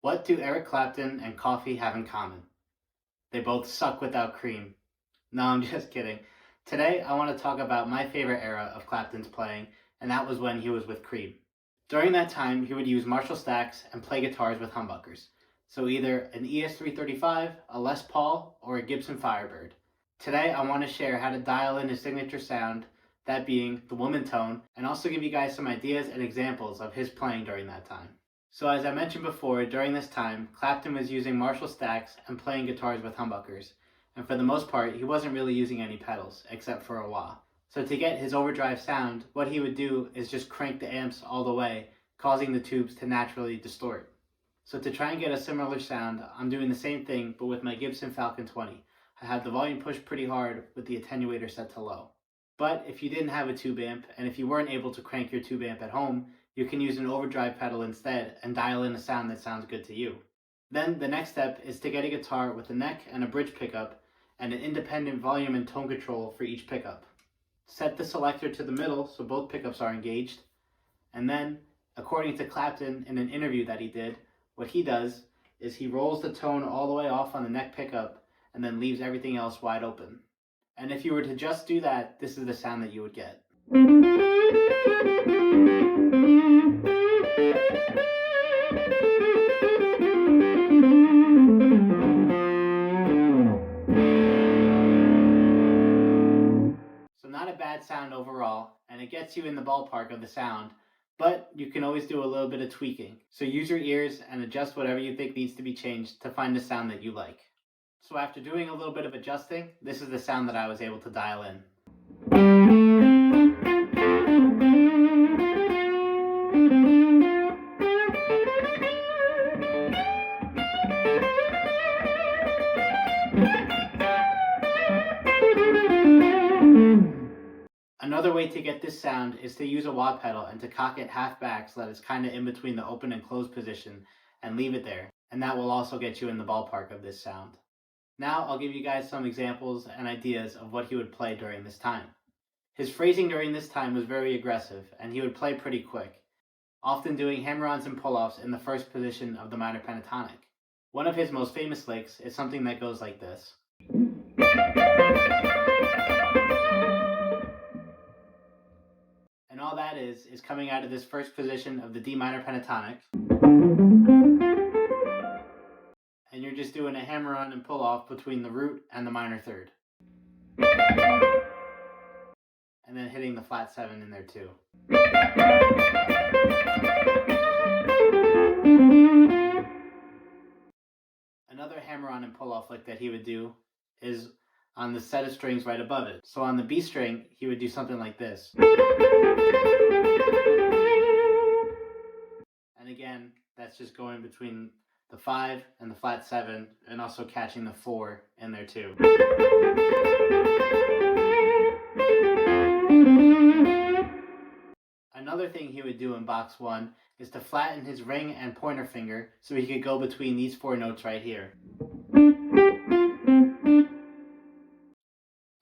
What do Eric Clapton and coffee have in common? They both suck without cream. No, I'm just kidding. Today, I want to talk about my favorite era of Clapton's playing, and that was when he was with Cream. During that time, he would use Marshall stacks and play guitars with humbuckers. So either an ES-335, a Les Paul, or a Gibson Firebird. Today, I want to share how to dial in his signature sound, that being the woman tone, and also give you guys some ideas and examples of his playing during that time. So as I mentioned before, during this time, Clapton was using Marshall stacks and playing guitars with humbuckers. And for the most part, he wasn't really using any pedals, except for a wah. So to get his overdrive sound, what he would do is just crank the amps all the way, causing the tubes to naturally distort. So to try and get a similar sound, I'm doing the same thing, but with my Gibson Falcon 20. I have the volume pushed pretty hard with the attenuator set to low. But if you didn't have a tube amp, and if you weren't able to crank your tube amp at home, you can use an overdrive pedal instead and dial in a sound that sounds good to you. Then the next step is to get a guitar with a neck and a bridge pickup and an independent volume and tone control for each pickup. Set the selector to the middle so both pickups are engaged, and then, according to Clapton in an interview that he did, what he does is he rolls the tone all the way off on the neck pickup and then leaves everything else wide open. And if you were to just do that, this is the sound that you would get. So not a bad sound overall, and it gets you in the ballpark of the sound, but you can always do a little bit of tweaking. So use your ears and adjust whatever you think needs to be changed to find the sound that you like. So after doing a little bit of adjusting, this is the sound that I was able to dial in. Another way to get this sound is to use a wah pedal and to cock it half back so that it's kind of in between the open and closed position and leave it there. And that will also get you in the ballpark of this sound. Now I'll give you guys some examples and ideas of what he would play during this time. His phrasing during this time was very aggressive, and he would play pretty quick, often doing hammer-ons and pull-offs in the first position of the minor pentatonic. One of his most famous licks is something that goes like this. And all that is coming out of this first position of the D minor pentatonic. And you're just doing a hammer-on and pull-off between the root and the minor third. And then hitting the flat 7 in there too. Another hammer-on and pull-off lick that he would do is on the set of strings right above it. So on the B string, he would do something like this. And again, that's just going between the 5 and the flat 7, and also catching the 4 in there too. Another thing he would do in box 1 is to flatten his ring and pointer finger so he could go between these 4 notes right here.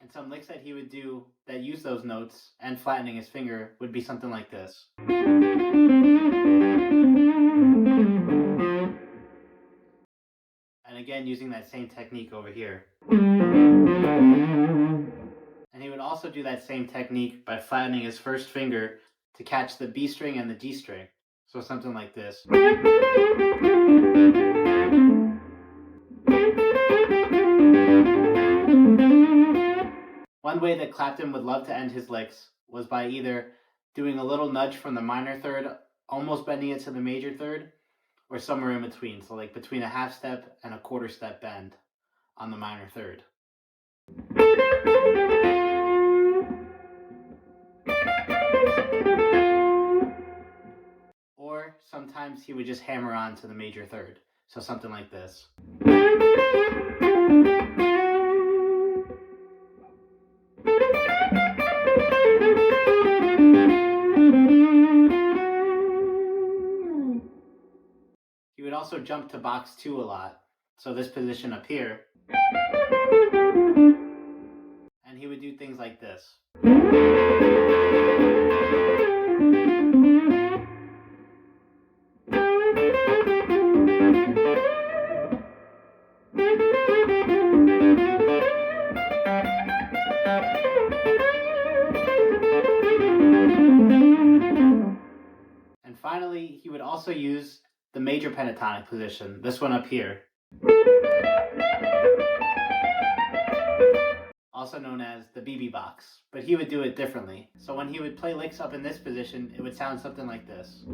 And some licks that he would do that use those notes and flattening his finger would be something like this. And again, using that same technique over here. And he would also do that same technique by flattening his first finger to catch the B string and the G string. So something like this. One way that Clapton would love to end his licks was by either doing a little nudge from the minor third, almost bending it to the major third, or somewhere in between, so like between a half step and a quarter step bend on the minor third. Or sometimes he would just hammer on to the major third, so something like this. He would also jump to box 2 a lot, so this position up here. And he would do things like this. major pentatonic position, this one up here, also known as the BB box, but he would do it differently. So when he would play licks up in this position, it would sound something like this.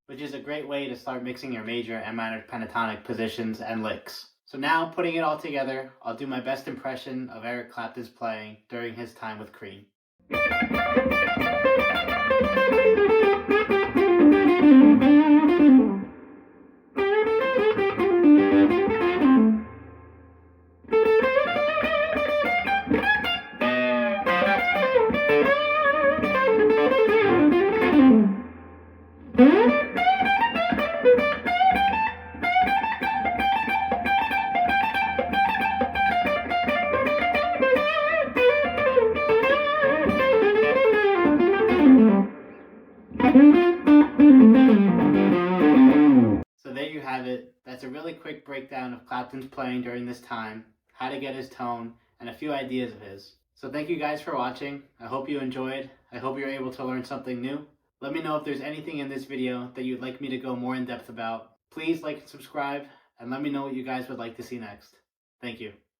Which is a great way to start mixing your major and minor pentatonic positions and licks. So now, putting it all together, I'll do my best impression of Eric Clapton's playing during his time with Cream. So there you have it. That's a really quick breakdown of Clapton's playing during this time, how to get his tone, and a few ideas of his. So thank you guys for watching. I hope you enjoyed. I hope you're able to learn something new. Let me know if there's anything in this video that you'd like me to go more in depth about. Please like and subscribe, and let me know what you guys would like to see next. Thank you.